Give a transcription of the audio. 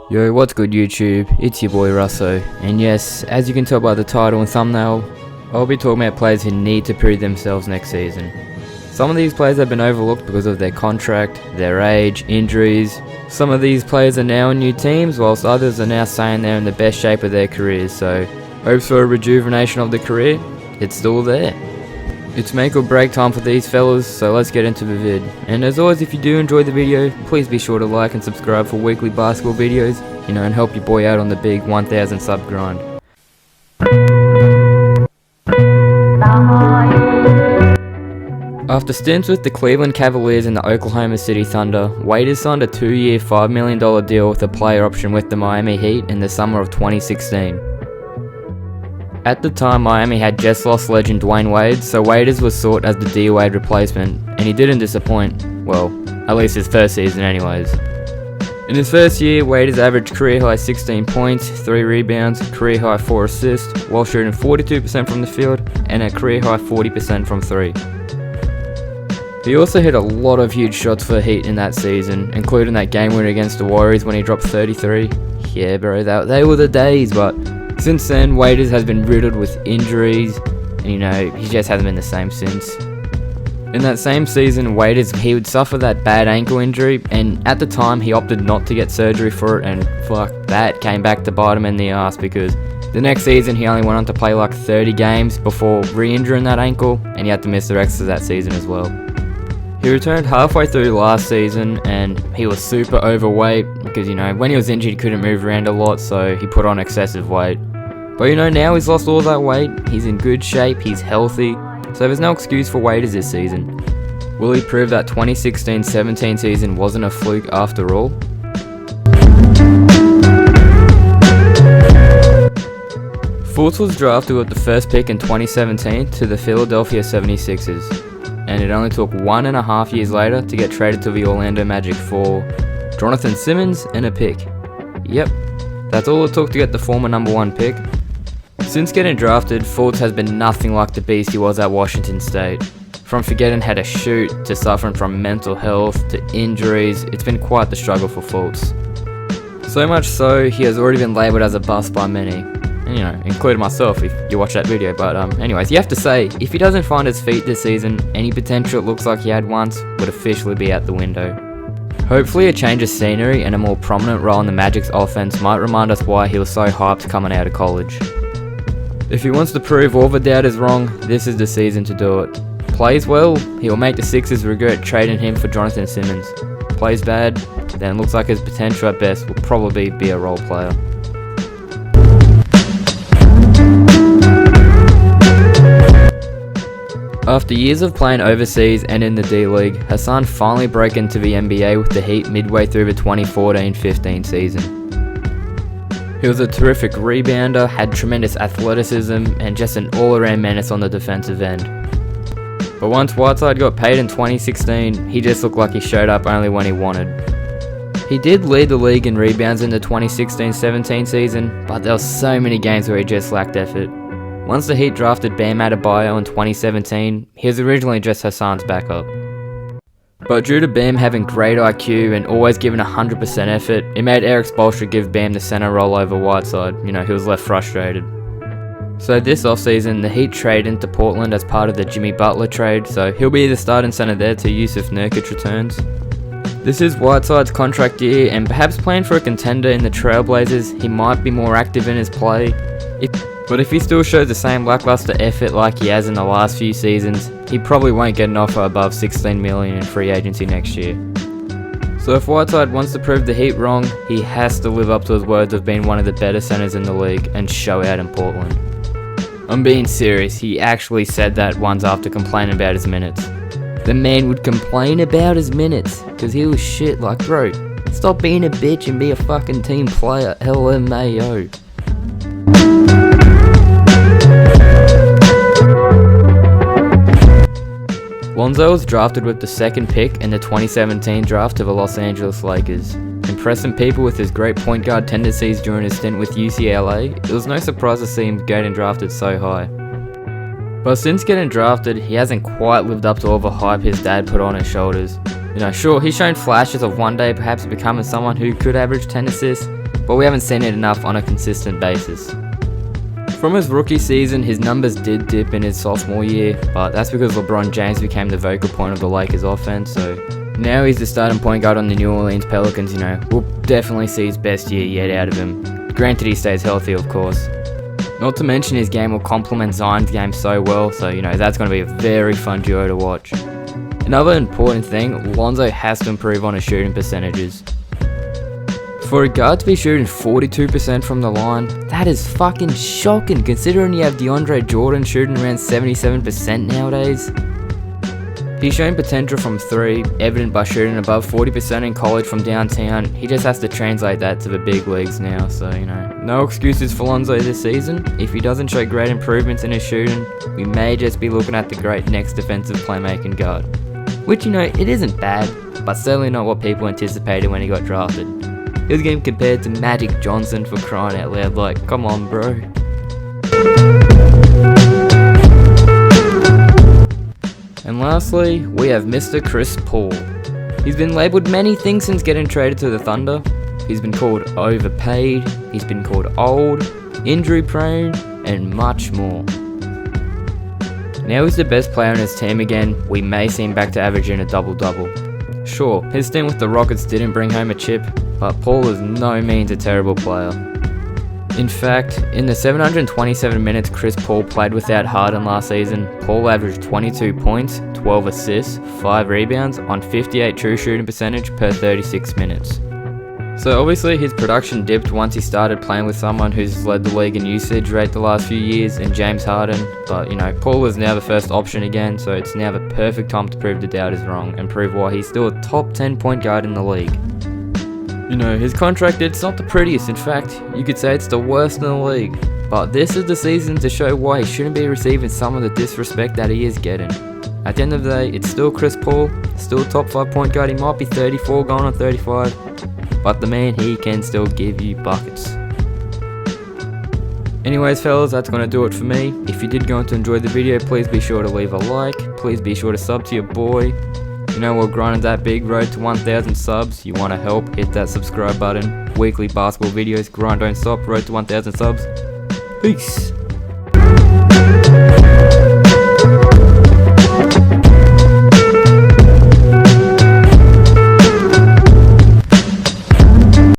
Yo, what's good YouTube? It's your boy Russo, and yes, as you can tell by the title and thumbnail, I'll be talking about players who need to prove themselves next season. Some of these players have been overlooked because of their contract, their age, injuries. Some of these players are now in new teams, whilst others are now saying they're in the best shape of their careers, so hopes for a rejuvenation of the career, it's still there. It's make or break time for these fellas, so let's get into the vid. And as always, if you do enjoy the video, please be sure to like and subscribe for weekly basketball videos, and help your boy out on the big 1000 sub grind. After stints with the Cleveland Cavaliers and the Oklahoma City Thunder, Wade has signed a 2-year $5 million deal with a player option with the Miami Heat in the summer of 2016. At the time, Miami had just lost legend Dwayne Wade, so Waders was sought as the D-Wade replacement, and he didn't disappoint. Well, at least his first season anyways. In his first year, Waders averaged career-high 16 points, 3 rebounds, career-high 4 assists, while shooting 42% from the field, and a career-high 40% from 3. He also hit a lot of huge shots for Heat in that season, including that game winner against the Warriors when he dropped 33. Yeah bro, they were the days, but since then, Waders has been riddled with injuries, and he just hasn't been the same since. In that same season, he would suffer that bad ankle injury, and at the time he opted not to get surgery for it, and fuck, that came back to bite him in the ass because the next season he only went on to play like 30 games before re-injuring that ankle, and he had to miss the rest of that season as well. He returned halfway through last season, and he was super overweight because, when he was injured he couldn't move around a lot, so he put on excessive weight. But now he's lost all that weight, he's in good shape, he's healthy, so there's no excuse for Waders this season. Will he prove that 2016-17 season wasn't a fluke after all? Fultz was drafted with the first pick in 2017 to the Philadelphia 76ers. And it only took 1.5 years later to get traded to the Orlando Magic for Jonathan Simmons and a pick. Yep, that's all it took to get the former number 1 pick. Since getting drafted, Fultz has been nothing like the beast he was at Washington State. From forgetting how to shoot, to suffering from mental health, to injuries, it's been quite the struggle for Fultz. So much so, he has already been labelled as a bust by many. And, including myself if you watch that video, but anyways, you have to say, if he doesn't find his feet this season, any potential it looks like he had once would officially be out the window. Hopefully a change of scenery and a more prominent role in the Magic's offense might remind us why he was so hyped coming out of college. If he wants to prove all the doubters wrong, this is the season to do it. Plays well, he will make the Sixers regret trading him for Jonathan Simmons. Plays bad, then looks like his potential at best will probably be a role player. After years of playing overseas and in the D-League, Hassan finally broke into the NBA with the Heat midway through the 2014-15 season. He was a terrific rebounder, had tremendous athleticism, and just an all-around menace on the defensive end. But once Whiteside got paid in 2016, he just looked like he showed up only when he wanted. He did lead the league in rebounds in the 2016-17 season, but there were so many games where he just lacked effort. Once the Heat drafted Bam Adebayo in 2017, he was originally just Hassan's backup. But due to Bam having great IQ and always giving 100% effort, it made Eric Spoelstra give Bam the center role over Whiteside. He was left frustrated. So this offseason, the Heat traded into Portland as part of the Jimmy Butler trade, so he'll be the starting center there till Yusuf Nurkic returns. This is Whiteside's contract year, and perhaps playing for a contender in the Trailblazers, he might be more active in his play. But if he still shows the same lackluster effort like he has in the last few seasons, he probably won't get an offer above $16 million in free agency next year. So if Whiteside wants to prove the Heat wrong, he has to live up to his words of being one of the better centers in the league and show out in Portland. I'm being serious, he actually said that once after complaining about his minutes. The man would complain about his minutes, cause he was shit. Like, bro, stop being a bitch and be a fucking team player, LMAO. Lonzo was drafted with the second pick in the 2017 draft of the Los Angeles Lakers. Impressing people with his great point guard tendencies during his stint with UCLA, it was no surprise to see him getting drafted so high. But since getting drafted, he hasn't quite lived up to all the hype his dad put on his shoulders. Sure, he's shown flashes of one day perhaps becoming someone who could average 10 assists, but we haven't seen it enough on a consistent basis. From his rookie season, his numbers did dip in his sophomore year, but that's because LeBron James became the vocal point of the Lakers offense, so now he's the starting point guard on the New Orleans Pelicans. We'll definitely see his best year yet out of him. Granted, he stays healthy, of course. Not to mention his game will complement Zion's game so well, so that's going to be a very fun duo to watch. Another important thing, Lonzo has to improve on his shooting percentages. For a guard to be shooting 42% from the line, that is fucking shocking considering you have DeAndre Jordan shooting around 77% nowadays. He's shown potential from 3, evident by shooting above 40% in college from downtown. He just has to translate that to the big leagues now, so no excuses for Lonzo this season. If he doesn't show great improvements in his shooting, we may just be looking at the great next defensive playmaking guard. Which it isn't bad, but certainly not what people anticipated when he got drafted. He was getting compared to Magic Johnson, for crying out loud, like, come on bro. And lastly, we have Mr. Chris Paul. He's been labelled many things since getting traded to the Thunder. He's been called overpaid, he's been called old, injury prone, and much more. Now he's the best player on his team again, we may see him back to averaging a double-double. Sure, his stint with the Rockets didn't bring home a chip, but Paul is no means a terrible player. In fact, in the 727 minutes Chris Paul played without Harden last season, Paul averaged 22 points, 12 assists, 5 rebounds on 58 true shooting percentage per 36 minutes. So obviously his production dipped once he started playing with someone who's led the league in usage rate the last few years in James Harden, but Paul is now the first option again, so it's now the perfect time to prove the doubters wrong and prove why he's still a top 10 point guard in the league. His contract, it's not the prettiest, in fact, you could say it's the worst in the league, but this is the season to show why he shouldn't be receiving some of the disrespect that he is getting. At the end of the day, it's still Chris Paul, still top 5 point guard, he might be 34 going on 35, but the man, he can still give you buckets. Anyways fellas, that's going to do it for me. If you did go on to enjoy the video, please be sure to leave a like, please be sure to sub to your boy. We're grinding that big road to 1,000 subs. You want to help, hit that subscribe button. Weekly basketball videos, grind don't stop, road to 1,000 subs. Peace.